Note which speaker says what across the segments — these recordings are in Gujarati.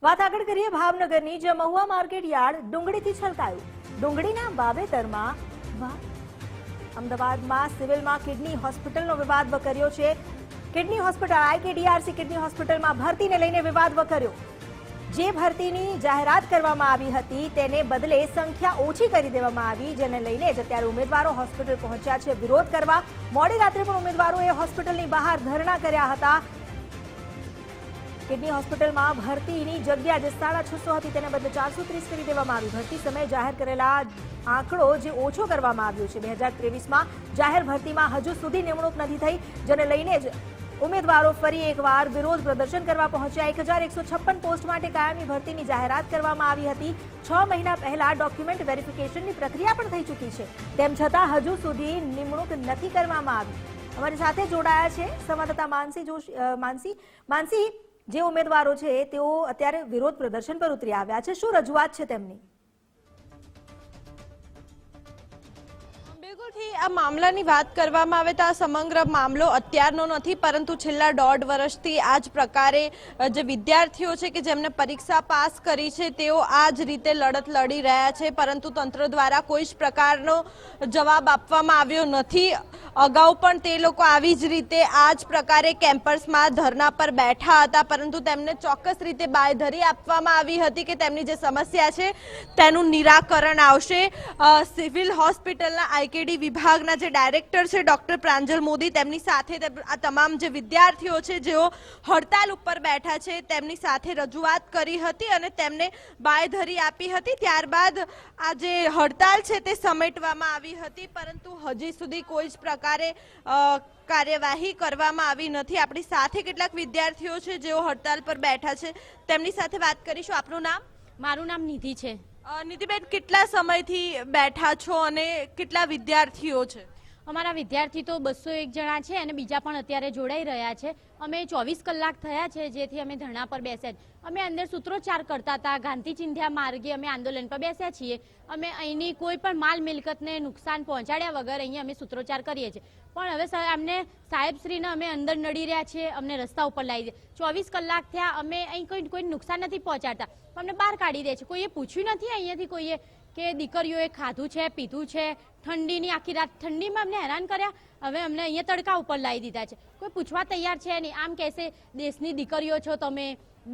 Speaker 1: વાત આગળ કરીએ ભાવનગરની, જ્યાં મહુવા માર્કેટ યાર્ડ ડુંગળીથી છલકાયું. ડુંગળીના વાવેતરમાં અમદાવાદમાં સિવિલમાં કિડની હોસ્પિટલનો વિવાદ વકર્યો છે. કિડની હોસ્પિટલ IKDRC કિડની હોસ્પિટલમાં ભરતીને લઈને વિવાદ વકર્યો. જે ભરતીની જાહેરાત કરવામાં આવી હતી તેને બદલે સંખ્યા ઓછી કરી દેવામાં આવી, જેને લઈને જ અત્યારે ઉમેદવારો હોસ્પિટલ પહોંચ્યા છે વિરોધ કરવા. મોડી રાત્રે પણ ઉમેદવારોએ હોસ્પિટલની બહાર ધરણા કર્યા હતા. કિડની હોસ્પિટલમાં ભરતીની જગ્યા જે 650 હતી તેને બદલે 430 કરી દેવામાં આવી. ભરતી સમયે જાહેર કરેલા આંકડો જે ઓછો કરવામાં આવ્યો છે. 2023માં જાહેર ભરતીમાં હજુ સુધી નિમણૂક નથી થઈ, જેને લઈને જ ઉમેદવારો ફરી એકવાર વિરોધ પ્રદર્શન કરવા પહોંચ્યા. 1156 પોસ્ટ માટે કાયમી ભરતીની જાહેરાત કરવામાં આવી હતી. 6 મહિના પહેલા ડોક્યુમેન્ટ વેરિફિકેશનની પ્રક્રિયા પણ થઈ ચૂકી છે, તેમ છતાં હજુ સુધી નિમણૂક નથી કરવામાં આવી. અમારી સાથે જોડાયા છે સંવાદદાતા માનસી. જે ઉમેદવારો છે તેઓ અત્યારે વિરોધ પ્રદર્શન પર ઉતરી આવ્યા છે, શું રજૂઆત છે તેમની?
Speaker 2: આ મામલાની વાત કરવામાં આવે તો આ સમગ્ર મામલો અત્યારનો નથી, પરંતુ છેલ્લા 1.5 વર્ષથી આ જ પ્રકારે જે વિદ્યાર્થીઓ છે કે જેમને પરીક્ષા પાસ કરી છે તેઓ આ જ રીતે લડત લડી રહ્યા છે, પરંતુ તંત્ર દ્વારા કોઈ જ પ્રકારનો જવાબ આપવામાં આવ્યો નથી. અગાઉ પણ તે લોકો આવી જ રીતે આ જ પ્રકારે કેમ્પસમાં ધરણા પર બેઠા હતા, પરંતુ તેમને ચોક્કસ રીતે બાંયધરી આપવામાં આવી હતી કે તેમની જે સમસ્યા છે તેનું નિરાકરણ આવશે. સિવિલ હોસ્પિટલના IKD વિભાગના જે ડાયરેક્ટર છે ડોક્ટર પ્રાંજલ મોદી, તેમની સાથે આ તમામ જે વિદ્યાર્થીઓ છે જેઓ હડતાલ ઉપર બેઠા છે તેમની સાથે રજૂઆત કરી હતી અને તેમને બાંયધરી આપી હતી. ત્યારબાદ આ જે હડતાલ છે તે સમેટવામાં આવી હતી, પરંતુ હજી સુધી કોઈ જ પ્રકારે કાર્યવાહી કરવામાં આવી નથી. આપણી સાથે કેટલાક વિદ્યાર્થીઓ છે જેઓ હડતાલ પર બેઠા છે, તેમની સાથે વાત કરીશું. આપનું નામ?
Speaker 3: મારું નામ નિધિ છે.
Speaker 2: નિધિબેન, કેટલા સમયથી બેઠા છો અને કેટલા વિદ્યાર્થીઓ છે?
Speaker 3: અમારા વિદ્યાર્થી તો 201 જણા છે અને બીજા પણ અત્યારે જોડાઈ રહ્યા છે. અમે 24 કલાક થયા છે જેથી અમે ધરણા પર બેસ્યા છે. અમે અંદર સૂત્રોચ્ચાર કરતા હતા. ગાંધી ચિંધ્યા માર્ગે અમે આંદોલન પર બેસ્યા છીએ. અમે અહીંની કોઈ પણ માલ મિલકતને નુકસાન પહોંચાડ્યા વગર અહીંયા અમે સૂત્રોચ્ચાર કરીએ છીએ. પણ હવે અમને સાહેબશ્રીને અમે અંદર નડી રહ્યા છીએ, અમને રસ્તા ઉપર લાવી દે. 24 કલાક થયા અમે અહીં કોઈ નુકસાન નથી પહોંચાડતા, અમને બહાર કાઢી દે છે. કોઈએ પૂછ્યું નથી અહીંયાથી કોઈએ કે દીકરીઓએ ખાધું છે, પીધું છે. ઠંડીની આખી રાત ઠંડીમાં અમને હેરાન કર્યા. હવે અમને અહીંયા તડકા ઉપર લાવી દીધા છે. કોઈ પૂછવા તૈયાર છે નહીં. આમ કહેશે દેશની દીકરીઓ છો તમે,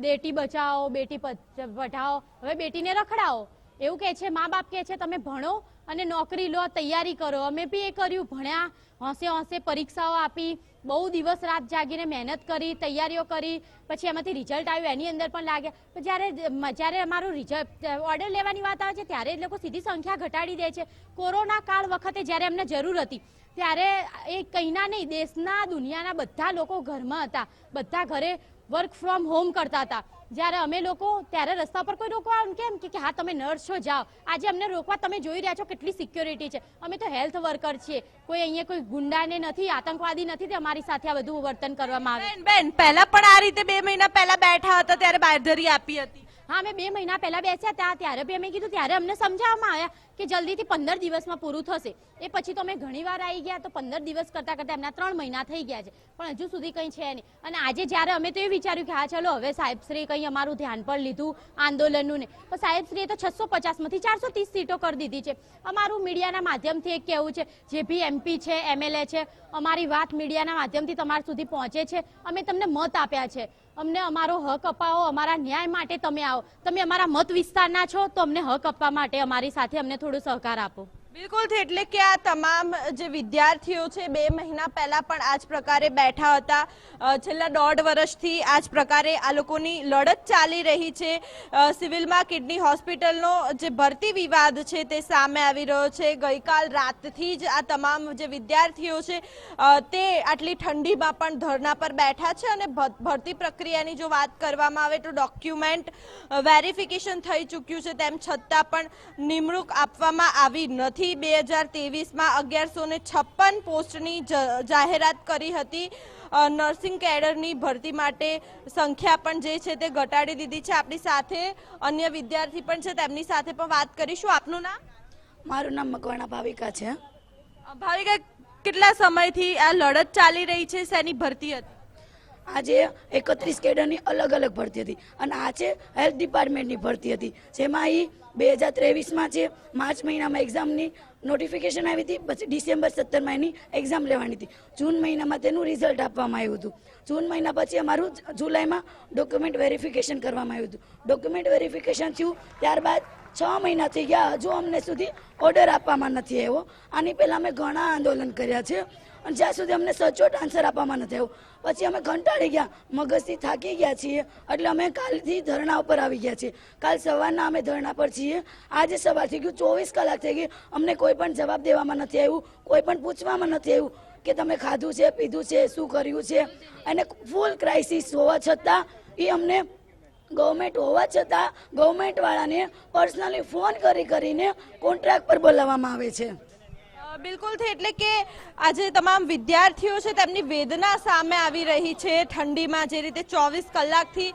Speaker 3: બેટી બચાવો, બેટી પઢાઓ, હવે બેટીને રખડાવો એવું કહે છે. મા બાપ કહે છે તમે ભણો અને નોકરી લો, તૈયારી કરો. અમે બી એ કર્યું, ભણ્યા, હોંશે પરીક્ષાઓ આપી, બહુ દિવસ રાત જાગીને મહેનત કરી, તૈયારીઓ કરી, પછી એમાંથી રિઝલ્ટ આવ્યું એની અંદર પણ લાગ્યા. પણ જ્યારે અમારું રિઝલ્ટ ઓર્ડર લેવાની વાત આવે છે ત્યારે એ લોકો સીધી સંખ્યા ઘટાડી દે છે. કોરોના કાળ વખતે જ્યારે અમને જરૂર હતી ત્યારે એ કહીના નહીં, દેશના દુનિયાના બધા લોકો ઘરમાં હતા, બધા ઘરે વર્ક ફ્રોમ હોમ કરતા હતા. જ્યારે અમે લોકો ત્યારે રસ્તા પર કોઈ રોકવા કેમ કે હા તમે નર્સ છો જાઓ. આજે અમને રોકવા તમે જોઈ રહ્યા છો કેટલી સિક્યોરિટી છે. અમે તો હેલ્થ વર્કર છીએ, કોઈ અહીંયા કોઈ ગુંડાને નથી, આતંકવાદી નથી તે અમારી સાથે આ બધું વર્તન કરવામાં આવે.
Speaker 2: બેન, પહેલા પણ આ રીતે 2 મહિના પહેલા બેઠા હતા ત્યારે બાંયધરી આપી હતી.
Speaker 3: હા, અમે 2 મહિના પહેલા બેસ્યા હતા ત્યારે બી અમે કીધું, ત્યારે અમને સમજાવવામાં આવ્યા કે જલ્દીથી 15 દિવસમાં પૂરું થશે. એ પછી તો અમે ઘણી વાર આવી ગયા તો 15 દિવસ કરતા કરતા એમના 3 મહિના થઈ ગયા છે, પણ હજુ સુધી કંઈ છે નહીં. અને આજે જ્યારે અમે તો એ વિચાર્યું કે હા ચલો હવે સાહેબશ્રીએ કંઈ અમારું ધ્યાન પણ લીધું આંદોલનનું ને, પણ સાહેબશ્રીએ તો 650માંથી 430 સીટો કરી દીધી છે. અમારું મીડિયાના માધ્યમથી એક કહેવું છે, જે બી MP છે, MLA છે, અમારી વાત મીડિયાના માધ્યમથી તમારા સુધી પહોંચે છે. અમે તમને મત આપ્યા છે, અમને અમારો હક અપાવો, અમારા ન્યાય માટે તમે આવો. તમે અમારા મત વિસ્તારના છો તો અમને હક આપવા માટે અમારી સાથે અમને થોડો સહકાર આપો.
Speaker 2: બિલકુલ. એટલે કે આ તમામ જે વિદ્યાર્થીઓ છે 2 મહિના પહેલા પણ આ જ પ્રકારે બેઠા હતા. છેલ્લા 1.5 વર્ષથી આ જ પ્રકારે આ લોકોની લડત ચાલી રહી છે. સિવિલમાં કિડની હોસ્પિટલનો જે ભરતી વિવાદ છે તે સામે આવી રહ્યો છે. ગઈકાલ રાતથી જ આ તમામ જે વિદ્યાર્થીઓ છે તે આટલી ઠંડીમાં પણ ધરણા પર બેઠા છે. અને ભરતી પ્રક્રિયાની જો વાત કરવામાં આવે તો ડોક્યુમેન્ટ વેરિફિકેશન થઈ ચૂક્યું છે, તેમ છતાં પણ નિમણૂક આપવામાં આવી નથી. 2023માં 1156 પોસ્ટની જાહેરાત કરી હતી. નર્સિંગ કેડરની ભરતી માટે સંખ્યા પણ જે છે તે ઘટાડી દીધી છે. આપણી સાથે અન્ય વિદ્યાર્થી પણ છે, તેમની સાથે પણ વાત કરીશું. આપનું નામ?
Speaker 4: મારું નામ મકવાણા ભાવિકા છે.
Speaker 2: ભાવિકા, કેટલા સમયથી આ લડત ચાલી રહી છે? શેની ભરતી હતી?
Speaker 4: આ જે 31 કેડરની અલગ અલગ ભરતી હતી અને આ છે હેલ્થ ડિપાર્ટમેન્ટની ભરતી હતી, જેમાં એ 2023માં છે માર્ચ મહિનામાં એક્ઝામની નોટિફિકેશન આવી હતી, પછી ડિસેમ્બર 17માં એની એક્ઝામ લેવાની હતી, જૂન મહિનામાં તેનું રિઝલ્ટ આપવામાં આવ્યું હતું, જૂન મહિના પછી અમારું જુલાઈમાં ડોક્યુમેન્ટ વેરિફિકેશન કરવામાં આવ્યું હતું, ડોક્યુમેન્ટ વેરિફિકેશન થયું ત્યારબાદ 6 મહિના થઈ ગયા, હજુ અમને સુધી ઓર્ડર આપવામાં નથી આવ્યો. આની પહેલાં અમે ઘણા આંદોલન કર્યા છે અને જ્યાં સુધી અમને સચોટ આન્સર આપવામાં નથી આવ્યો, પછી અમે કંટાળી ગયા, મગજથી થાકી ગયા છીએ, એટલે અમે કાલથી ધરણા ઉપર આવી ગયા છીએ. કાલ સવારના અમે ધરણા પર છીએ. આજે સવાર થઈ ગયું, 24 કલાક થઈ ગઈ, અમને કોઈ પણ જવાબ દેવામાં નથી આવ્યું, કોઈ પણ પૂછવામાં નથી આવ્યું કે તમે ખાધું છે, પીધું છે, શું કર્યું છે. અને ફૂલ ક્રાઇસિસ હોવા છતાં એ અમને ગવર્મેન્ટ હોવા છતાં ગવર્મેન્ટવાળાને પર્સનલી ફોન કરીને કોન્ટ્રાક્ટ પર બોલાવવામાં આવે છે.
Speaker 2: બિલકુલ એટલે કે આજે તમામ વિદ્યાર્થીઓ છે તેમની વેદના સામે આવી રહી છે. ઠંડીમાં જે રીતે 24 કલાકથી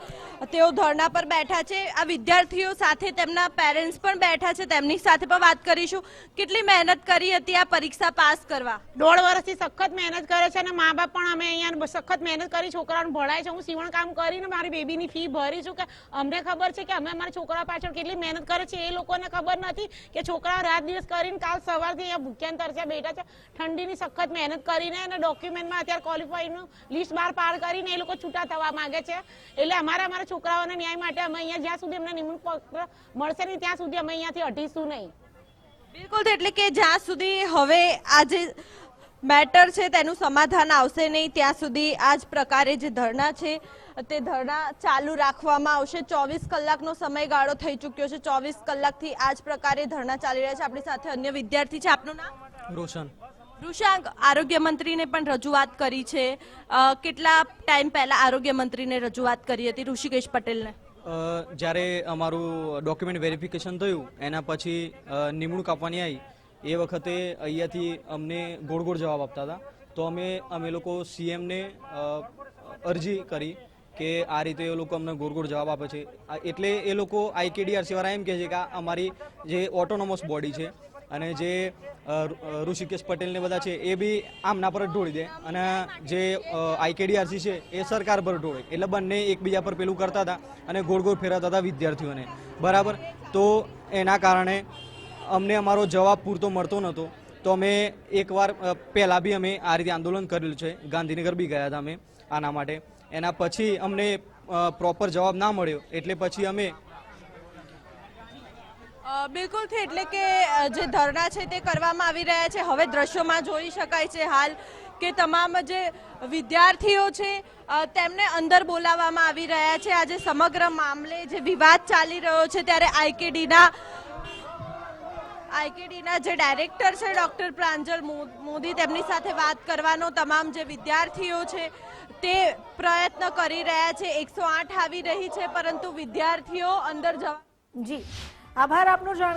Speaker 2: તેઓ ધરણા પર બેઠા છે, આ વિદ્યાર્થીઓ સાથે તેમના પેરેન્ટ્સ પણ બેઠા છે, તેમની સાથે પણ વાત કરીશું. કેટલી મહેનત કરી હતી આ પરીક્ષા પાસ કરવા?
Speaker 5: 1.5 વર્ષથી સખત મહેનત કરે છે અને મા બાપ પણ અમે અહીંયા સખત મહેનત કરી છોકરાઓને ભણાય છે. હું સીવણ કામ કરીને મારી બેબીની ફી ભરી છું કે અમને ખબર છે કે અમે અમારા છોકરા પાછળ કેટલી મહેનત કરે છે, એ લોકોને ખબર નથી કે છોકરાઓ રાત દિવસ કરીને કાલ સવારથી અહીંયા ભૂખ્યા તરસ્યા બેઠા છે, ઠંડીની સખત મહેનત કરીને અને ડોક્યુમેન્ટમાં અત્યારે ક્વોલિફાઈડનું લિસ્ટ બહાર પાડ કરીને એ લોકો છૂટા થવા માંગે છે. એટલે અમારા છોકરાઓના ન્યાય માટે અમે અહીંયા જ્યાં સુધી અમને નિમણૂક પત્ર મળશે નહીં ત્યાં સુધી અમે અહીંયાથી હટીશું નહીં.
Speaker 2: બિલકુલ એટલે કે જ્યાં સુધી હવે આજે મેટર છે તેનું સમાધાન આવશે નહીં ત્યાં સુધી આ જ પ્રકારે જે ધરણા છે તે ધરણા ચાલુ રાખવામાં આવશે. 24 કલાકનો સમયગાળો થઈ ચૂક્યો છે, 24 કલાકથી આ જ પ્રકારે ધરણા ચાલી રહ્યા છે. આપણી સાથે અન્ય વિદ્યાર્થી છે, આપનું નામ?
Speaker 6: રોશન.
Speaker 2: ઋષાંક, આરોગ્ય મંત્રીને પણ રજૂઆત કરી છે, કેટલા ટાઈમ પહેલા આરોગ્ય મંત્રીને રજૂઆત કરી હતી, ઋષિકેશ પટેલને?
Speaker 6: જ્યારે અમારું ડોક્યુમેન્ટ વેરિફિકેશન થયું એના પછી નિમણૂક આપવાની આવી એ વખતે અહીંયાથી અમને ગોળ ગોળ જવાબ આપતા હતા, તો અમે લોકો સીએમને અરજી કરી કે આ રીતે એ લોકો અમને ગોળ ગોળ જવાબ આપે છે. એટલે એ લોકો IKDRC વાળા એમ કહે છે કે આ અમારી જે ઓટોનોમસ બોડી છે અને જે ઋષિકેશ પટેલને બધા છે એ બી આમના પર જ ઢોળી દે અને જે IKDRC છે એ સરકાર પર ઢોળે, એટલે બંને એકબીજા પર પેલું કરતા હતા અને ગોળ ગોળ ફેરવતા હતા વિદ્યાર્થીઓને, બરાબર. તો એના કારણે અમને અમારો જવાબ પૂરતો મળતો નહોતો, તો અમે એકવાર પહેલાં બી અમે આ રીતે આંદોલન કરેલું છે, ગાંધીનગર બી ગયા હતા અમે આના માટે. એના પછી અમને પ્રોપર જવાબ ના મળ્યો એટલે પછી અમે
Speaker 2: બિલકુલથી એટલે કે જે ધરણા છે તે કરવામાં આવી રહ્યા છે. હવે દ્રશ્યોમાં જોઈ શકાય છે હાલ કે તમામ જે વિદ્યાર્થીઓ છે તેમને અંદર બોલાવવામાં આવી રહ્યા છે. આજે સમગ્ર મામલે જે વિવાદ ચાલી રહ્યો છે ત્યારે આઈકેડીના જે ડાયરેક્ટર છે ડૉક્ટર પ્રાંજલ મોદી, તેમની સાથે વાત કરવાનો તમામ જે વિદ્યાર્થીઓ છે તે પ્રયત્ન કરી રહ્યા છે. 108 આવી રહી છે પરંતુ વિદ્યાર્થીઓ અંદર જવા.
Speaker 1: જી આભાર આપનો.